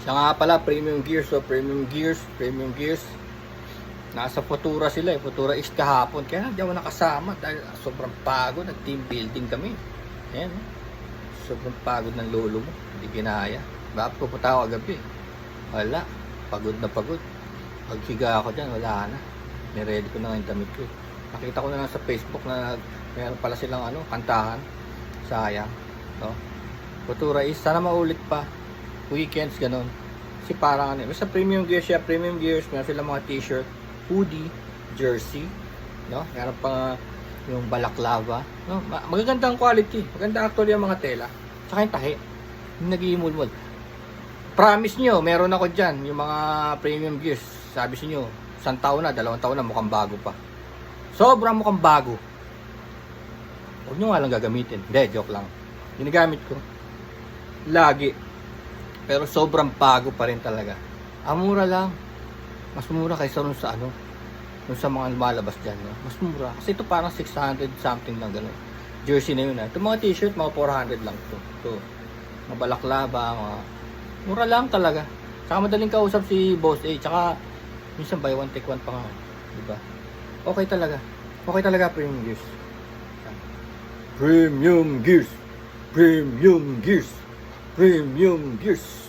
Siya nga pala, Premium Gears. So, Premium Gears. Nasa Futura sila eh. Futura East kahapon. Kaya hindi ako nakasama dahil sobrang pagod. Nag-team building kami. Ayan. Sobrang pagod ng lolo mo. Hindi ginaya. Bakit pupunta ako agabi? Wala. Pagod na pagod. Paghiga ako dyan, wala na. Niready ko na nga yung damit ko. Nakita ko na lang sa Facebook na meron pala silang kantahan. Sayang. No? Futura East. Sana maulit pa. Weekends, ganun. Kasi parang basta Premium Gears siya, Premium Gears, meron silang mga t-shirt, hoodie, jersey, no? Meron pa yung balaklava, no? Magagandang quality, maganda actually ang mga tela. Tsaka yung tahi, yung nag-iimulmul. Promise nyo, meron ako dyan, yung mga Premium Gears. Sabi sa inyo, 1 taon na, 2 taon na, mukhang bago pa. Sobrang mukhang bago. Huwag nyo nga lang gagamitin. Hindi, joke lang. Ginagamit ko. Lagi. Pero sobrang bago pa rin talaga. Ang mura lang. Mas mura kaysa dun sa dun sa mga lumalabas dyan. No? Mas mura. Kasi ito parang 600 something lang gano'n. Jersey na yun. Ito mga t-shirt, mga 400 lang ito. Ito. Mga balaklava, mga... Mura lang talaga. Tsaka madaling kausap si Boss A. Tsaka minsan buy one take one pa nga. Diba? Okay talaga. Okay talaga Premium Gears. Premium Gears. Premium Gears. Premium Gears.